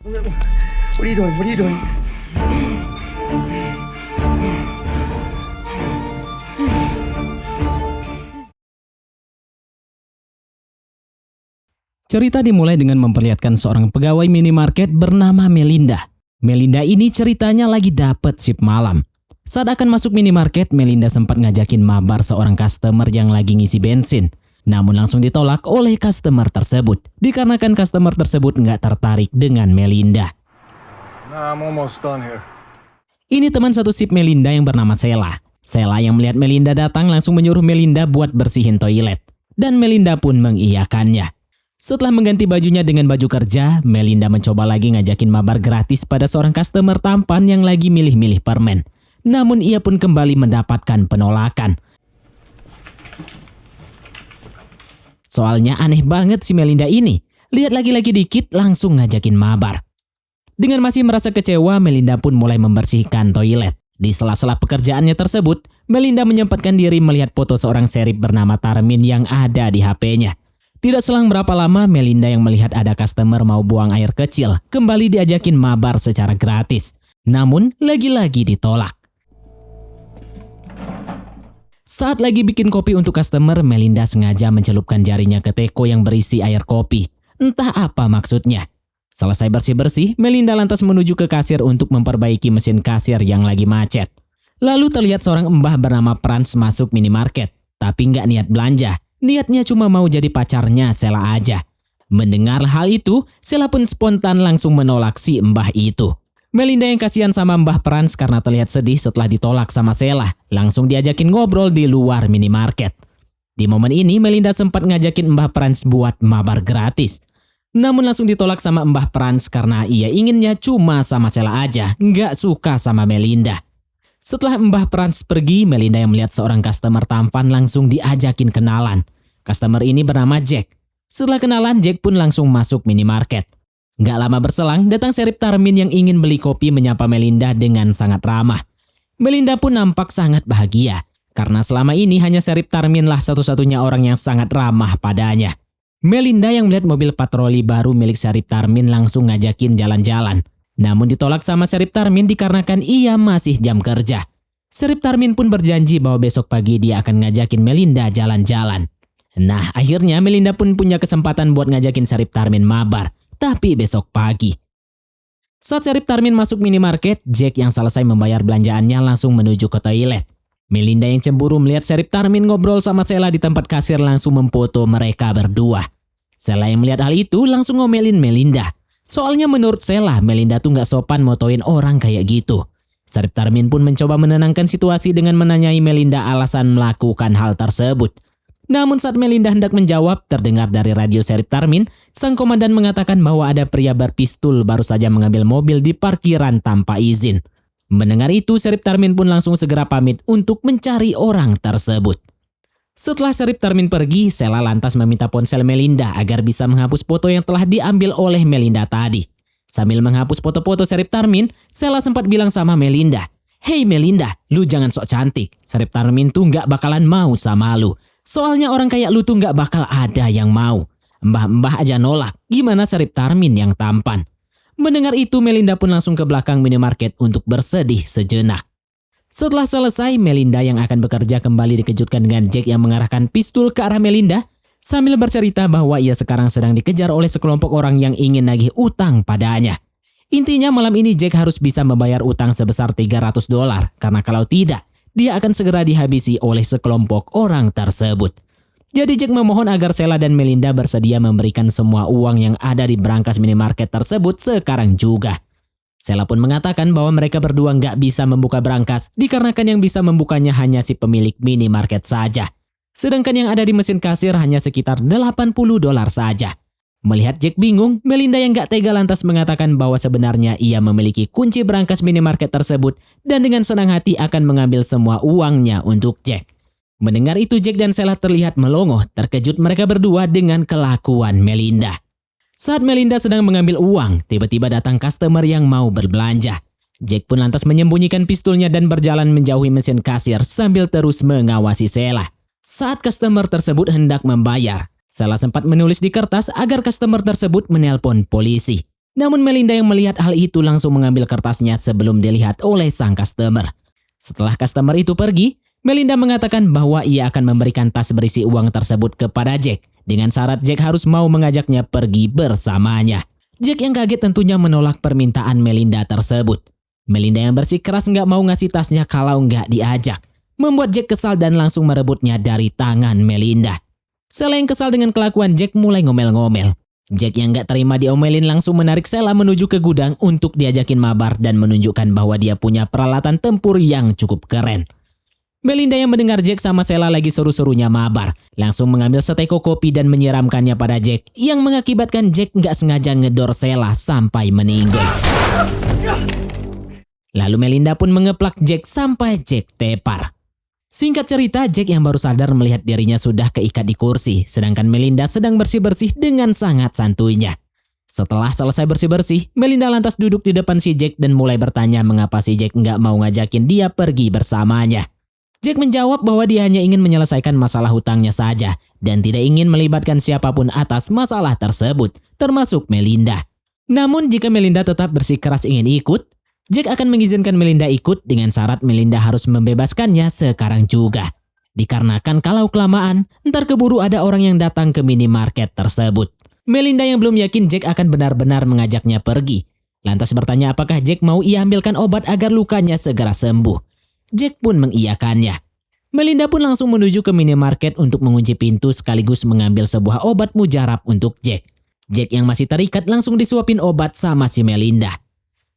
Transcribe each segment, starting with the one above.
What are you doing? What are you doing? Cerita dimulai dengan memperlihatkan seorang pegawai minimarket bernama Melinda. Melinda ini ceritanya lagi dapet shift malam. Saat akan masuk minimarket, Melinda sempat ngajakin mabar seorang customer yang lagi ngisi bensin. Namun langsung ditolak oleh customer tersebut, dikarenakan customer tersebut nggak tertarik dengan Melinda. Nah, I'm almost done here. Ini teman satu shift Melinda yang bernama Sheila. Sheila yang melihat Melinda datang langsung menyuruh Melinda buat bersihin toilet. Dan Melinda pun mengiyakannya. Setelah mengganti bajunya dengan baju kerja, Melinda mencoba lagi ngajakin mabar gratis pada seorang customer tampan yang lagi milih-milih permen. Namun ia pun kembali mendapatkan penolakan. Soalnya aneh banget si Melinda ini. Lihat lagi-lagi dikit langsung ngajakin mabar. Dengan masih merasa kecewa, Melinda pun mulai membersihkan toilet. Di sela-sela pekerjaannya tersebut, Melinda menyempatkan diri melihat foto seorang serip bernama Tarmin yang ada di HP-nya. Tidak selang berapa lama, Melinda yang melihat ada customer mau buang air kecil kembali diajakin mabar secara gratis. Namun, lagi-lagi ditolak. Saat lagi bikin kopi untuk customer, Melinda sengaja mencelupkan jarinya ke teko yang berisi air kopi. Entah apa maksudnya. Selesai bersih-bersih, Melinda lantas menuju ke kasir untuk memperbaiki mesin kasir yang lagi macet. Lalu terlihat seorang mbah bernama Franz masuk minimarket, tapi nggak niat belanja. Niatnya cuma mau jadi pacarnya Sheila aja. Mendengar hal itu, Sheila pun spontan langsung menolak si mbah itu. Melinda yang kasihan sama Mbah Franz karena terlihat sedih setelah ditolak sama Sheila, langsung diajakin ngobrol di luar minimarket. Di momen ini, Melinda sempat ngajakin Mbah Franz buat mabar gratis. Namun langsung ditolak sama Mbah Franz karena ia inginnya cuma sama Sheila aja, nggak suka sama Melinda. Setelah Mbah Franz pergi, Melinda yang melihat seorang customer tampan langsung diajakin kenalan. Customer ini bernama Jack. Setelah kenalan, Jack pun langsung masuk minimarket. Nggak lama berselang, datang serip Tarmin yang ingin beli kopi menyapa Melinda dengan sangat ramah. Melinda pun nampak sangat bahagia, karena selama ini hanya serip Tarmin lah satu-satunya orang yang sangat ramah padanya. Melinda yang melihat mobil patroli baru milik serip Tarmin langsung ngajakin jalan-jalan. Namun ditolak sama serip Tarmin dikarenakan ia masih jam kerja. Serip Tarmin pun berjanji bahwa besok pagi dia akan ngajakin Melinda jalan-jalan. Nah, akhirnya Melinda pun punya kesempatan buat ngajakin serip Tarmin mabar, tapi besok pagi. Saat serip Tarmin masuk minimarket, Jack yang selesai membayar belanjaannya langsung menuju ke toilet. Melinda yang cemburu melihat serip Tarmin ngobrol sama Sheila di tempat kasir langsung memfoto mereka berdua. Sheila yang melihat hal itu langsung ngomelin Melinda. Soalnya menurut Sheila, Melinda tuh gak sopan motoin orang kayak gitu. Serip Tarmin pun mencoba menenangkan situasi dengan menanyai Melinda alasan melakukan hal tersebut. Namun saat Melinda hendak menjawab, terdengar dari radio serip Tarmin, sang komandan mengatakan bahwa ada pria berpistol baru saja mengambil mobil di parkiran tanpa izin. Mendengar itu, serip Tarmin pun langsung segera pamit untuk mencari orang tersebut. Setelah serip Tarmin pergi, Sheila lantas meminta ponsel Melinda agar bisa menghapus foto yang telah diambil oleh Melinda tadi. Sambil menghapus foto-foto serip Tarmin, Sheila sempat bilang sama Melinda, "Hey Melinda, lu jangan sok cantik. Serip Tarmin tuh nggak bakalan mau sama lu. Soalnya orang kayak lu tuh nggak bakal ada yang mau. Mbah-mbah aja nolak, gimana serip Tarmin yang tampan?" Mendengar itu, Melinda pun langsung ke belakang minimarket untuk bersedih sejenak. Setelah selesai, Melinda yang akan bekerja kembali dikejutkan dengan Jack yang mengarahkan pistol ke arah Melinda sambil bercerita bahwa ia sekarang sedang dikejar oleh sekelompok orang yang ingin nagih utang padanya. Intinya malam ini Jack harus bisa membayar utang sebesar $300 karena kalau tidak, dia akan segera dihabisi oleh sekelompok orang tersebut. Jadi Jack memohon agar Sheila dan Melinda bersedia memberikan semua uang yang ada di brankas minimarket tersebut sekarang juga. Sheila pun mengatakan bahwa mereka berdua nggak bisa membuka brankas dikarenakan yang bisa membukanya hanya si pemilik minimarket saja. Sedangkan yang ada di mesin kasir hanya sekitar $80 saja. Melihat Jack bingung, Melinda yang gak tega lantas mengatakan bahwa sebenarnya ia memiliki kunci brankas minimarket tersebut dan dengan senang hati akan mengambil semua uangnya untuk Jack. Mendengar itu, Jack dan Sheila terlihat melongo, terkejut mereka berdua dengan kelakuan Melinda. Saat Melinda sedang mengambil uang, tiba-tiba datang customer yang mau berbelanja. Jack pun lantas menyembunyikan pistolnya dan berjalan menjauhi mesin kasir sambil terus mengawasi Sheila. Saat customer tersebut hendak membayar, Sheila sempat menulis di kertas agar customer tersebut menelpon polisi. Namun Melinda yang melihat hal itu langsung mengambil kertasnya sebelum dilihat oleh sang customer. Setelah customer itu pergi, Melinda mengatakan bahwa ia akan memberikan tas berisi uang tersebut kepada Jack dengan syarat Jack harus mau mengajaknya pergi bersamanya. Jack yang kaget tentunya menolak permintaan Melinda tersebut. Melinda yang bersikeras nggak mau ngasih tasnya kalau nggak diajak, membuat Jack kesal dan langsung merebutnya dari tangan Melinda. Sheila yang kesal dengan kelakuan Jack mulai ngomel-ngomel. Jack yang nggak terima diomelin langsung menarik Sheila menuju ke gudang untuk diajakin mabar dan menunjukkan bahwa dia punya peralatan tempur yang cukup keren. Melinda yang mendengar Jack sama Sheila lagi seru-serunya mabar, langsung mengambil seteko kopi dan menyiramkannya pada Jack yang mengakibatkan Jack nggak sengaja ngedor Sheila sampai meninggoy. Lalu Melinda pun mengeplak Jack sampai Jack tepar. Singkat cerita, Jack yang baru sadar melihat dirinya sudah keikat di kursi, sedangkan Melinda sedang bersih-bersih dengan sangat santuinya. Setelah selesai bersih-bersih, Melinda lantas duduk di depan si Jack dan mulai bertanya mengapa si Jack nggak mau ngajakin dia pergi bersamanya. Jack menjawab bahwa dia hanya ingin menyelesaikan masalah hutangnya saja dan tidak ingin melibatkan siapapun atas masalah tersebut, termasuk Melinda. Namun jika Melinda tetap bersikeras ingin ikut, Jack akan mengizinkan Melinda ikut dengan syarat Melinda harus membebaskannya sekarang juga. Dikarenakan kalau kelamaan, ntar keburu ada orang yang datang ke minimarket tersebut. Melinda yang belum yakin Jack akan benar-benar mengajaknya pergi, lantas bertanya apakah Jack mau ia ambilkan obat agar lukanya segera sembuh. Jack pun mengiyakannya. Melinda pun langsung menuju ke minimarket untuk mengunci pintu sekaligus mengambil sebuah obat mujarab untuk Jack. Jack yang masih terikat langsung disuapin obat sama si Melinda.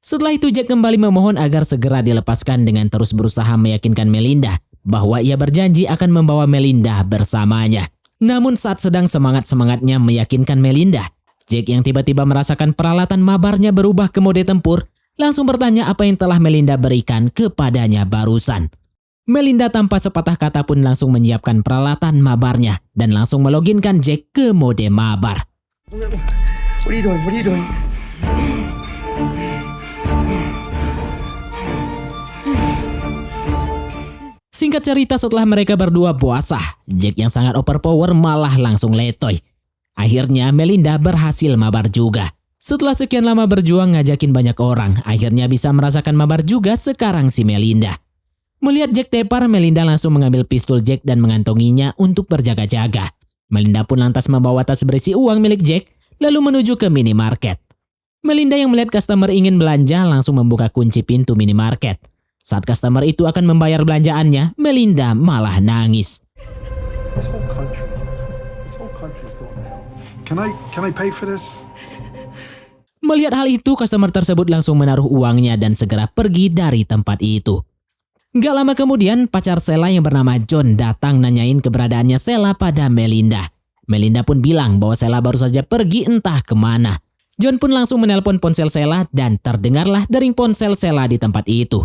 Setelah itu Jack kembali memohon agar segera dilepaskan dengan terus berusaha meyakinkan Melinda bahwa ia berjanji akan membawa Melinda bersamanya. Namun saat sedang semangat-semangatnya meyakinkan Melinda, Jack yang tiba-tiba merasakan peralatan mabarnya berubah ke mode tempur, langsung bertanya apa yang telah Melinda berikan kepadanya barusan. Melinda tanpa sepatah kata pun langsung menyiapkan peralatan mabarnya dan langsung meloginkan Jack ke mode mabar. What are you doing? What are you doing? Singkat cerita setelah mereka berdua puasa, Jack yang sangat overpower malah langsung letoy. Akhirnya Melinda berhasil mabar juga. Setelah sekian lama berjuang ngajakin banyak orang, akhirnya bisa merasakan mabar juga sekarang si Melinda. Melihat Jack tepar, Melinda langsung mengambil pistol Jack dan mengantonginya untuk berjaga-jaga. Melinda pun lantas membawa tas berisi uang milik Jack, lalu menuju ke minimarket. Melinda yang melihat customer ingin belanja langsung membuka kunci pintu minimarket. Saat customer itu akan membayar belanjaannya, Melinda malah nangis. This whole country is going to hell. Can I pay for this? Melihat hal itu, customer tersebut langsung menaruh uangnya dan segera pergi dari tempat itu. Gak lama kemudian, pacar Sheila yang bernama John datang nanyain keberadaannya Sheila pada Melinda. Melinda pun bilang bahwa Sheila baru saja pergi entah kemana. John pun langsung menelpon ponsel Sheila dan terdengarlah dering ponsel Sheila di tempat itu.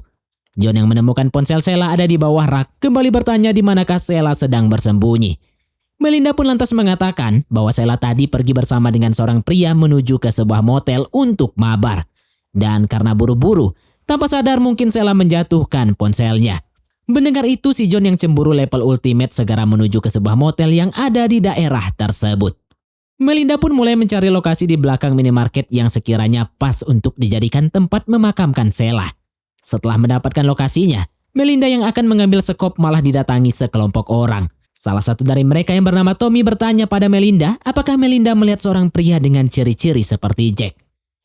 John yang menemukan ponsel Sheila ada di bawah rak kembali bertanya di manakah Sheila sedang bersembunyi. Melinda pun lantas mengatakan bahwa Sheila tadi pergi bersama dengan seorang pria menuju ke sebuah motel untuk mabar. Dan karena buru-buru, tanpa sadar mungkin Sheila menjatuhkan ponselnya. Mendengar itu si John yang cemburu level ultimate segera menuju ke sebuah motel yang ada di daerah tersebut. Melinda pun mulai mencari lokasi di belakang minimarket yang sekiranya pas untuk dijadikan tempat memakamkan Sheila. Setelah mendapatkan lokasinya, Melinda yang akan mengambil sekop malah didatangi sekelompok orang. Salah satu dari mereka yang bernama Tommy bertanya pada Melinda apakah Melinda melihat seorang pria dengan ciri-ciri seperti Jack.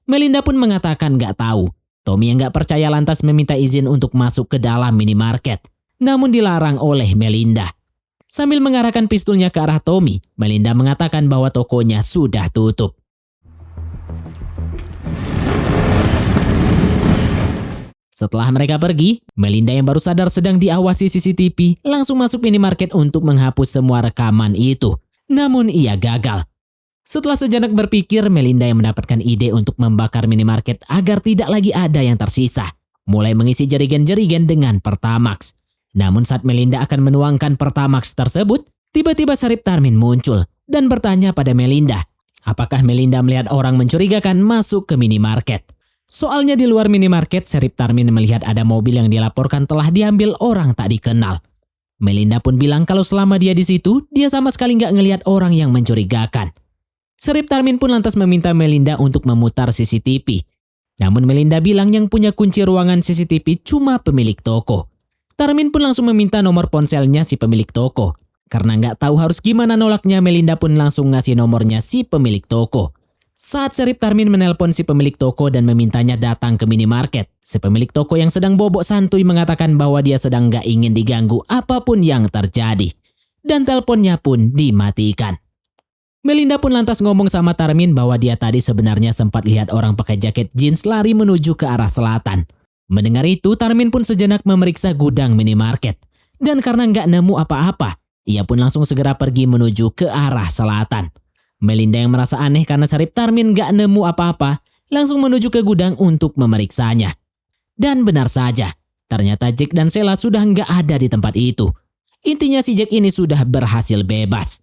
Melinda pun mengatakan gak tahu. Tommy yang gak percaya lantas meminta izin untuk masuk ke dalam minimarket, namun dilarang oleh Melinda. Sambil mengarahkan pistolnya ke arah Tommy, Melinda mengatakan bahwa tokonya sudah tutup. Setelah mereka pergi, Melinda yang baru sadar sedang diawasi CCTV langsung masuk minimarket untuk menghapus semua rekaman itu. Namun ia gagal. Setelah sejenak berpikir, Melinda yang mendapatkan ide untuk membakar minimarket agar tidak lagi ada yang tersisa. Mulai mengisi jerigen-jerigen dengan Pertamax. Namun saat Melinda akan menuangkan Pertamax tersebut, tiba-tiba Sharif Tarmin muncul dan bertanya pada Melinda, apakah Melinda melihat orang mencurigakan masuk ke minimarket. Soalnya di luar minimarket, Sharif Tarmin melihat ada mobil yang dilaporkan telah diambil orang tak dikenal. Melinda pun bilang kalau selama dia di situ, dia sama sekali nggak ngelihat orang yang mencurigakan. Serip Tarmin pun lantas meminta Melinda untuk memutar CCTV. Namun Melinda bilang yang punya kunci ruangan CCTV cuma pemilik toko. Tarmin pun langsung meminta nomor ponselnya si pemilik toko. Karena nggak tahu harus gimana nolaknya, Melinda pun langsung ngasih nomornya si pemilik toko. Saat Serip Tarmin menelpon si pemilik toko dan memintanya datang ke minimarket, si pemilik toko yang sedang bobok santuy mengatakan bahwa dia sedang nggak ingin diganggu apapun yang terjadi. Dan teleponnya pun dimatikan. Melinda pun lantas ngomong sama Tarmin bahwa dia tadi sebenarnya sempat lihat orang pakai jaket jeans lari menuju ke arah selatan. Mendengar itu, Tarmin pun sejenak memeriksa gudang minimarket. Dan karena nggak nemu apa-apa, ia pun langsung segera pergi menuju ke arah selatan. Melinda yang merasa aneh karena Serip Tarmin nggak nemu apa-apa, langsung menuju ke gudang untuk memeriksanya. Dan benar saja, ternyata Jack dan Sheila sudah nggak ada di tempat itu. Intinya si Jack ini sudah berhasil bebas.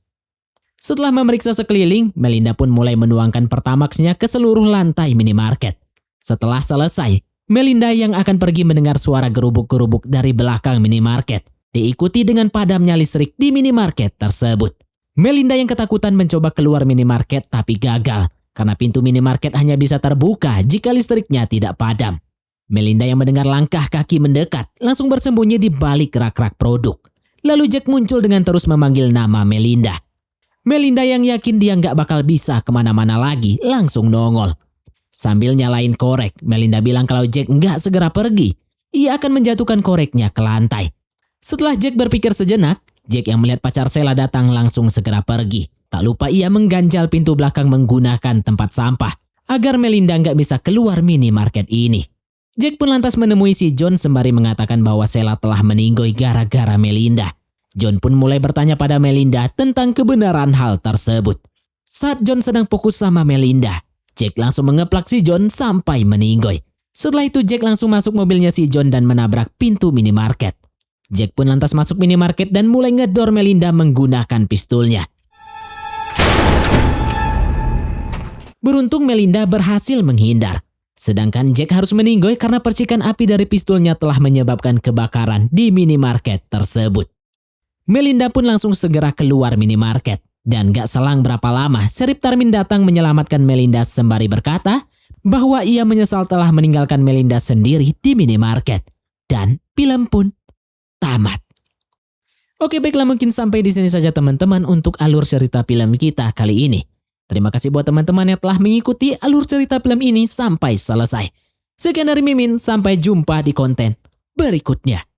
Setelah memeriksa sekeliling, Melinda pun mulai menuangkan Pertamax-nya ke seluruh lantai minimarket. Setelah selesai, Melinda yang akan pergi mendengar suara gerubuk-gerubuk dari belakang minimarket, diikuti dengan padamnya listrik di minimarket tersebut. Melinda yang ketakutan mencoba keluar minimarket tapi gagal, karena pintu minimarket hanya bisa terbuka jika listriknya tidak padam. Melinda yang mendengar langkah kaki mendekat, langsung bersembunyi di balik rak-rak produk. Lalu Jack muncul dengan terus memanggil nama Melinda. Melinda yang yakin dia nggak bakal bisa kemana-mana lagi, langsung nongol. Sambil nyalain korek, Melinda bilang kalau Jack nggak segera pergi, ia akan menjatuhkan koreknya ke lantai. Setelah Jack berpikir sejenak, Jack yang melihat pacar Sheila datang langsung segera pergi. Tak lupa ia mengganjal pintu belakang menggunakan tempat sampah, agar Melinda nggak bisa keluar minimarket ini. Jack pun lantas menemui si John sembari mengatakan bahwa Sheila telah meninggoy gara-gara Melinda. John pun mulai bertanya pada Melinda tentang kebenaran hal tersebut. Saat John sedang fokus sama Melinda, Jack langsung mengeplak si John sampai meninggoy. Setelah itu Jack langsung masuk mobilnya si John dan menabrak pintu minimarket. Jack pun lantas masuk minimarket dan mulai ngedor Melinda menggunakan pistolnya. Beruntung Melinda berhasil menghindar. Sedangkan Jack harus meninggoy karena percikan api dari pistolnya telah menyebabkan kebakaran di minimarket tersebut. Melinda pun langsung segera keluar minimarket. Dan gak selang berapa lama, Serip Tarmin datang menyelamatkan Melinda sembari berkata bahwa ia menyesal telah meninggalkan Melinda sendiri di minimarket. Dan film pun tamat. Oke, baiklah, mungkin sampai di sini saja teman-teman untuk alur cerita film kita kali ini. Terima kasih buat teman-teman yang telah mengikuti alur cerita film ini sampai selesai. Sekian dari Mimin, sampai jumpa di konten berikutnya.